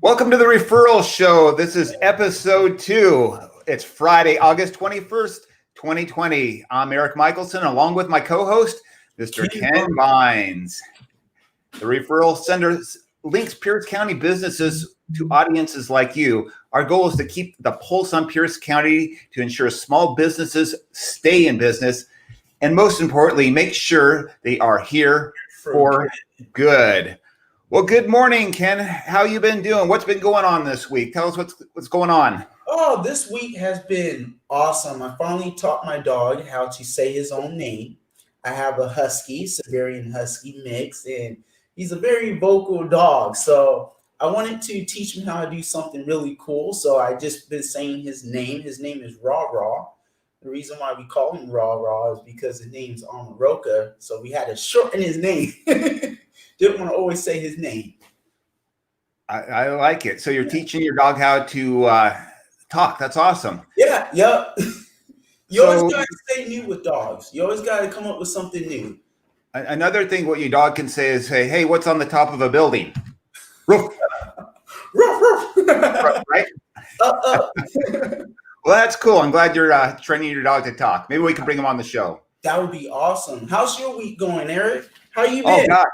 Welcome to the Referral Show. This is episode 2. It's Friday, August 21st, 2020. I'm Eric Michelson, along with my co-host, Mr. Ken Vines. The Referral Center links Pierce County businesses to audiences like you. Our goal is to keep the pulse on Pierce County to ensure small businesses stay in business, and most importantly, make sure they are here for good. Well, good morning, Ken. How you been doing? What's been going on this week? Tell us what's going on. Oh, this week has been awesome. I finally taught my dog how to say his own name. I have a husky, Siberian husky mix, and he's a very vocal dog. So I wanted to teach him how to do something really cool. So I just been saying his name. His name is Raw Raw. The reason why we call him Raw Raw is because his name's Omaroka. So we had to shorten his name. Didn't want to always say his name. I like it. So you're teaching your dog how to talk. That's awesome. Yeah, yep. You always got to stay new with dogs. You always got to come up with something new. Another thing what your dog can say is, hey, what's on the top of a building? Roof. Ruff, ruff. Right? Up. Well, that's cool. I'm glad you're training your dog to talk. Maybe we can bring him on the show. That would be awesome. How's your week going, Eric? How you been? Oh, God.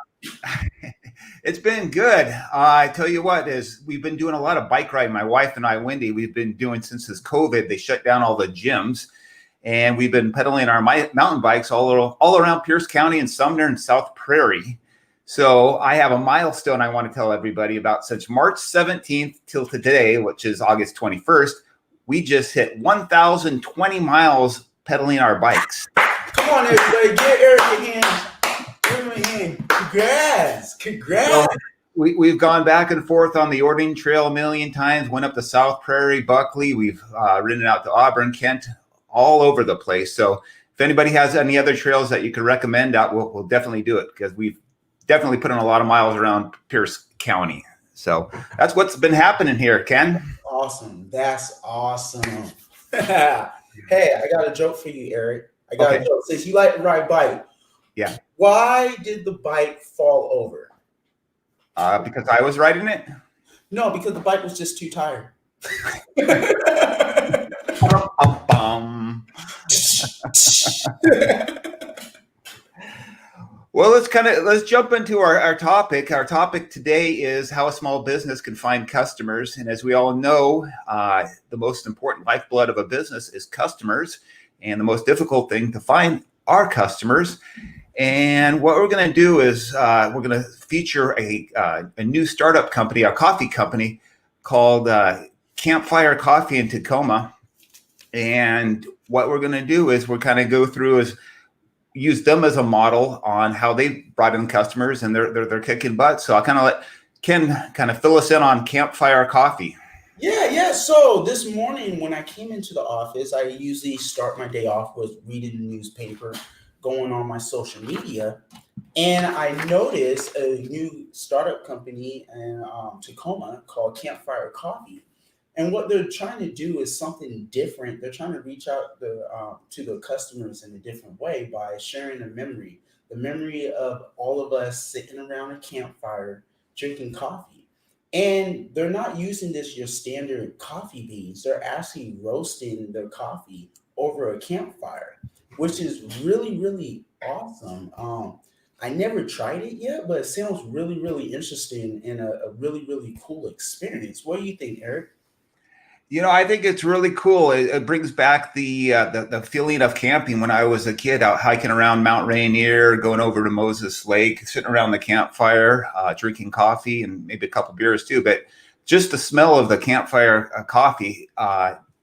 It's been good. I tell you what, we've been doing a lot of bike riding. My wife and I, Wendy, we've been doing since this COVID. They shut down all the gyms, and we've been pedaling our mountain bikes all around Pierce County and Sumner and South Prairie. So I have a milestone I want to tell everybody about. Since March 17th till today, which is August 21st, we just hit 1,020 miles pedaling our bikes. Come on, everybody, give Eric a hand. Congrats. Well, we've gone back and forth on the Ording Trail a million times, went up to South Prairie, Buckley. We've ridden out to Auburn, Kent, all over the place. So if anybody has any other trails that you could recommend out, we'll definitely do it, because we've definitely put in a lot of miles around Pierce County. So that's what's been happening here, Ken. Awesome. That's awesome. Hey, I got a joke for you, Eric. A joke. Since you like to ride bike. Yeah. Why did the bike fall over? Because I was riding it? No, because the bike was just too tired. Well, let's jump into our topic. Our topic today is how a small business can find customers. And as we all know, the most important lifeblood of a business is customers. And the most difficult thing to find are customers. And what we're going to do is we're going to feature a new startup company, a coffee company called Campfire Coffee in Tacoma. And what we're going to do is we're kind of go through use them as a model on how they brought in customers, and they're kicking butt. So I'll kind of let Ken kind of fill us in on Campfire Coffee. Yeah. So this morning when I came into the office, I usually start my day off with reading the newspaper, going on my social media, and I noticed a new startup company in Tacoma called Campfire Coffee. And what they're trying to do is something different. They're trying to reach out to the customers in a different way by sharing the memory of all of us sitting around a campfire drinking coffee. And they're not using your standard coffee beans. They're actually roasting their coffee over a campfire, which is really, really awesome. I never tried it yet, but it sounds really, really interesting and a really, really cool experience. What do you think, Eric? I think it's really cool. It brings back the feeling of camping when I was a kid, out hiking around Mount Rainier, going over to Moses Lake, sitting around the campfire, drinking coffee and maybe a couple beers too. But just the smell of the campfire coffee,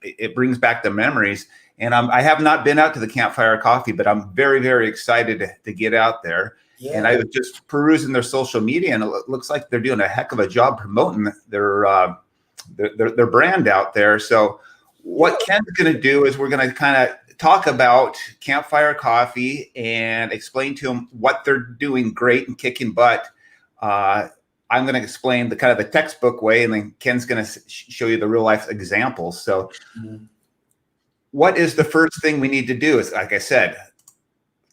it brings back the memories. And I have not been out to the Campfire Coffee, but I'm very, very excited to get out there. Yeah. And I was just perusing their social media, and it looks like they're doing a heck of a job promoting their brand out there. So what Ken's going to do is we're going to kind of talk about Campfire Coffee and explain to them what they're doing great and kicking butt. I'm going to explain the textbook way, and then Ken's going to show you the real life examples. So what is the first thing we need to do is, like I said,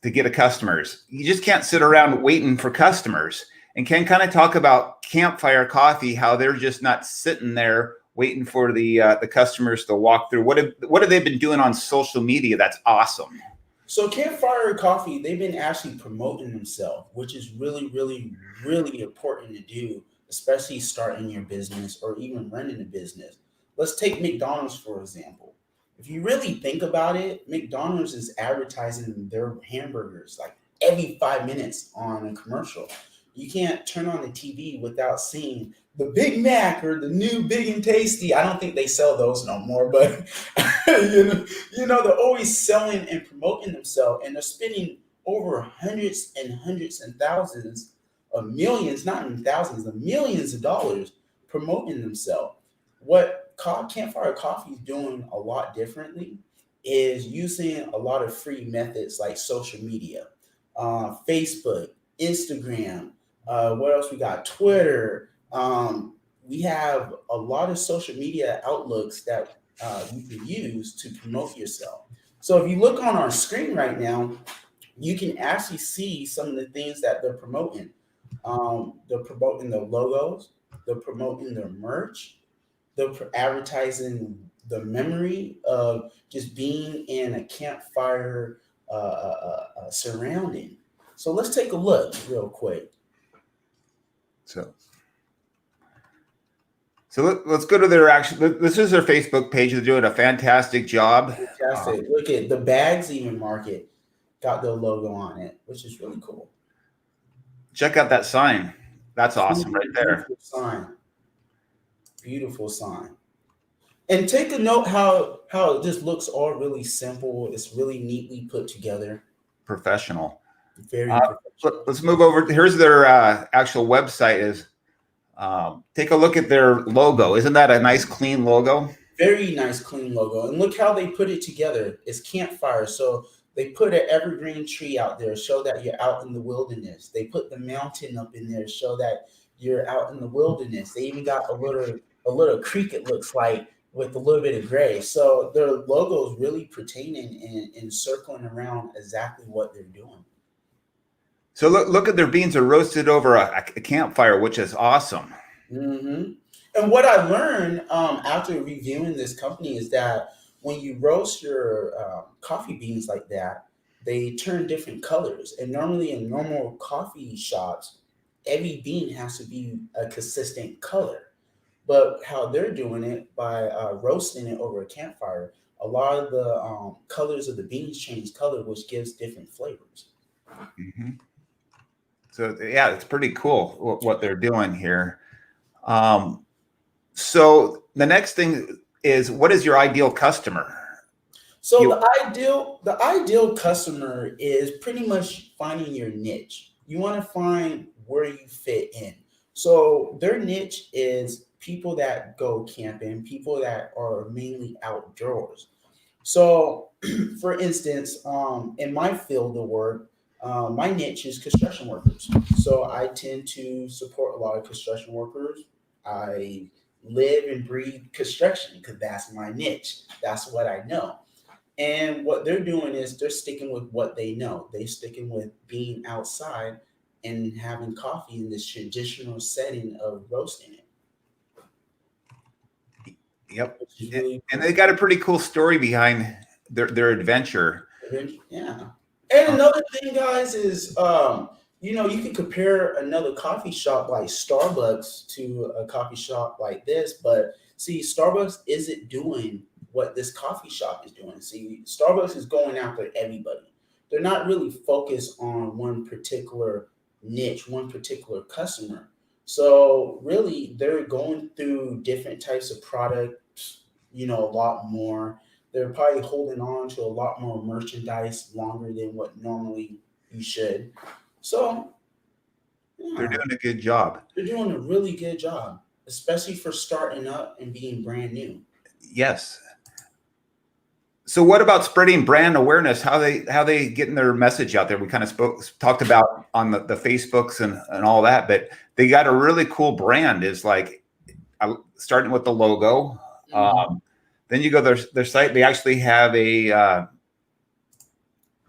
to get customers. You just can't sit around waiting for customers. And Ken, kind of talk about Campfire Coffee, how they're just not sitting there waiting for the customers to walk through. What have they been doing on social media? That's awesome. So Campfire Coffee, they've been actually promoting themselves, which is really, really, really important to do, especially starting your business or even running a business. Let's take McDonald's for example. If you really think about it, McDonald's is advertising their hamburgers like every 5 minutes on a commercial. You can't turn on the TV without seeing the Big Mac or the new Big and Tasty. I don't think they sell those no more, but they're always selling and promoting themselves, and they're spending over hundreds and hundreds and thousands of millions, not in thousands, of millions of dollars promoting themselves. What Campfire Coffee is doing a lot differently is using a lot of free methods like social media, Facebook, Instagram. What else we got? Twitter. We have a lot of social media outlooks that you can use to promote yourself. So if you look on our screen right now, you can actually see some of the things that they're promoting. They're promoting their logos. They're promoting their merch. They're advertising the memory of just being in a campfire surrounding. So let's take a look real quick. So let's go to their this is their Facebook page. They're doing a fantastic job. Fantastic. Look at the bags even market got their logo on it, which is really cool. Check out that sign. That's awesome right there. Beautiful sign. Beautiful sign. And take a note how it just looks all really simple. It's really neatly put together. Professional. Very professional. Let's move over. Here's their actual website. Is take a look at their logo. Isn't that a nice, clean logo? Very nice, clean logo. And look how they put it together. It's campfire. So they put an evergreen tree out there, show that you're out in the wilderness. They put the mountain up in there, show that you're out in the wilderness. They even got a little creek, it looks like, with a little bit of gray. So their logo is really pertaining and circling around exactly what they're doing. So look at their beans are roasted over a campfire, which is awesome. Mm-hmm. And what I learned after reviewing this company is that when you roast your coffee beans like that, they turn different colors. And normally in normal coffee shops, every bean has to be a consistent color. But how they're doing it by roasting it over a campfire, a lot of the colors of the beans change color, which gives different flavors. Mm-hmm. So yeah, it's pretty cool what they're doing here. So the next thing is, what is your ideal customer? So the ideal customer is pretty much finding your niche. You want to find where you fit in. So their niche is people that go camping, people that are mainly outdoors. So for instance, in my field of work, my niche is construction workers. So I tend to support a lot of construction workers. I live and breathe construction because that's my niche. That's what I know. And what they're doing is they're sticking with what they know. They're sticking with being outside and having coffee in this traditional setting of roasting it. Yep. Really cool. And they got a pretty cool story behind their adventure. Yeah. And another thing, guys, is you can compare another coffee shop like Starbucks to a coffee shop like this, but see, Starbucks isn't doing what this coffee shop is doing. See, Starbucks is going after everybody. They're not really focused on one particular niche, one particular customer. So really, they're going through different types of products, a lot more. They're probably holding on to a lot more merchandise longer than what normally you should. So yeah, they're doing a good job. They're doing a really good job, especially for starting up and being brand new. Yes. So what about spreading brand awareness? How they getting their message out there? We kind of talked about on the Facebooks and all that, but they got a really cool brand. Is like starting with the logo. Mm-hmm. Then you go their site. They actually have a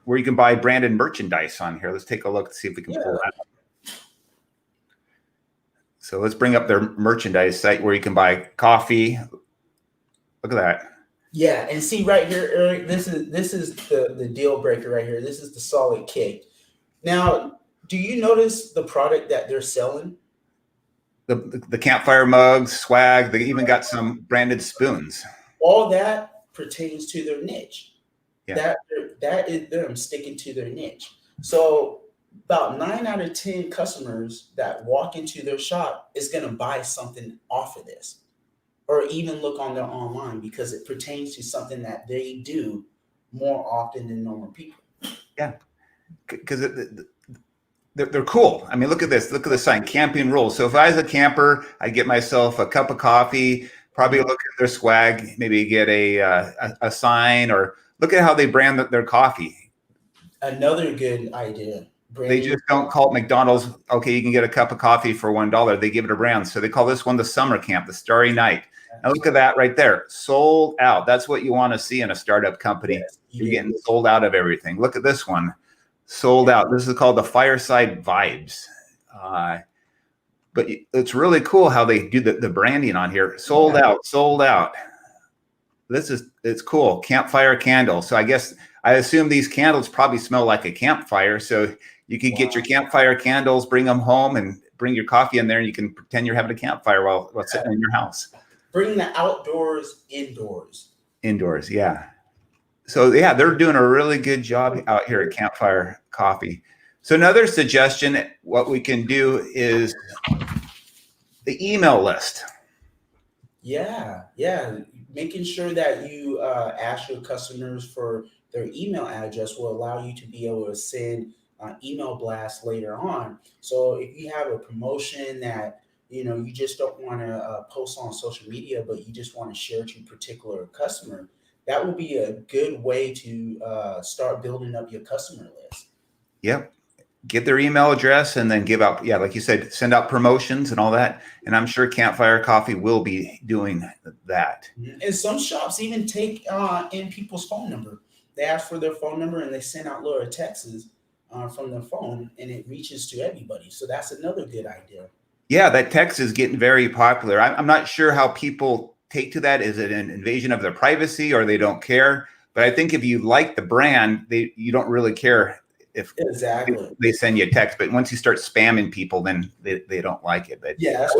where you can buy branded merchandise on here. Let's take a look and see if we can pull that up. So let's bring up their merchandise site where you can buy coffee. Look at that. Yeah, and see right here, Eric, this is the deal breaker right here. This is the solid kick. Now, do you notice the product that they're selling? The campfire mugs, swag. They even got some branded spoons. All that pertains to their niche. Yeah. That is them sticking to their niche. So about 9 out of 10 customers that walk into their shop is going to buy something off of this, or even look on their online because it pertains to something that they do more often than normal people. Yeah, because they're cool. I mean, look at this. Look at the sign, camping rules. So if I was a camper, I'd get myself a cup of coffee, probably look at their swag, maybe get a sign, or look at how they brand their coffee. Another good idea. They just don't call it McDonald's. Okay, you can get a cup of coffee for $1. They give it a brand. So they call this one the Summer Camp, the Starry Night. And look at that right there. Sold out. That's what you want to see in a startup company. Yes, You're getting sold out of everything. Look at this one. Sold out. This is called the Fireside Vibes. But it's really cool how they do the branding on here. Sold out, sold out. It's cool. Campfire candle. So I assume these candles probably smell like a campfire. So you could get your campfire candles, bring them home, and bring your coffee in there, and you can pretend you're having a campfire while sitting in your house. Bring the outdoors indoors. Indoors, yeah. So yeah, they're doing a really good job out here at Campfire Coffee. So another suggestion, what we can do is the email list. Yeah. Making sure that you ask your customers for their email address will allow you to be able to send email blasts later on. So if you have a promotion that you just don't want to post on social media, but you just want to share to a particular customer, that will be a good way to start building up your customer list. Yep. Get their email address and then give out, like you said, send out promotions and all that. And I'm sure Campfire Coffee will be doing that. And some shops even take in people's phone number. They ask for their phone number and they send out little texts from their phone, and it reaches to everybody. So that's another good idea. Yeah, that text is getting very popular. I'm not sure how people take to that. Is it an invasion of their privacy, or they don't care? But I think if you like the brand, you don't really care if they send you a text. But once you start spamming people, then they don't like it. But yeah, that's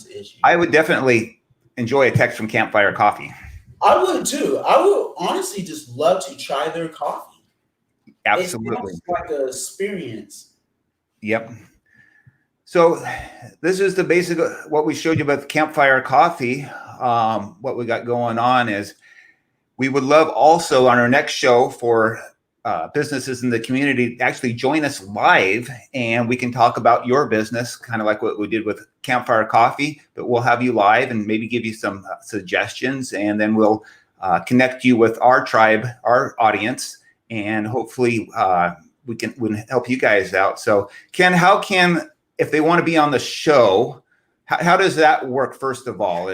the issue. I would definitely enjoy a text from Campfire Coffee. I would too. I would honestly just love to try their coffee. Absolutely. It's like an experience. Yep. So this is the basic, what we showed you about the Campfire Coffee. What we got going on is we would love also on our next show for businesses in the community actually join us live, and we can talk about your business, kind of like what we did with Campfire Coffee, but we'll have you live and maybe give you some suggestions, and then we'll connect you with our tribe, our audience, and hopefully we can help you guys out. So Ken, if they want to be on the show, how does that work? First of all,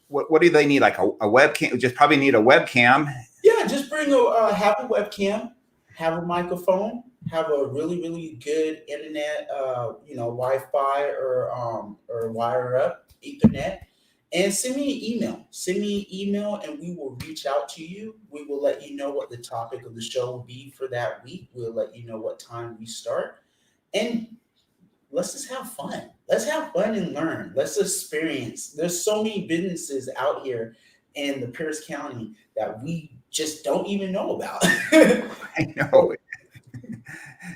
what do they need? Like a webcam? Just probably need a webcam. Yeah, just bring have a webcam, have a microphone, have a really, really good internet, Wi-Fi or wire up Ethernet, and send me an email. Send me an email, and we will reach out to you. We will let you know what the topic of the show will be for that week. We'll let you know what time we start, and let's just have fun. Let's have fun and learn. Let's experience. There's so many businesses out here in the Pierce County that we just don't even know about. I know.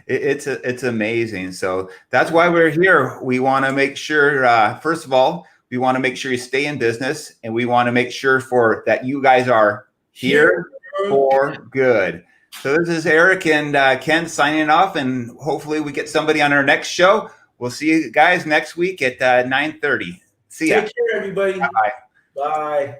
It's amazing. So that's why we're here. We want to make sure, first of all, we want to make sure you stay in business, and we want to make sure that you guys are here for good. So this is Erik and Ken signing off, and hopefully we get somebody on our next show. We'll see you guys next week at 9:30. See ya. Take care, everybody. Bye. Bye.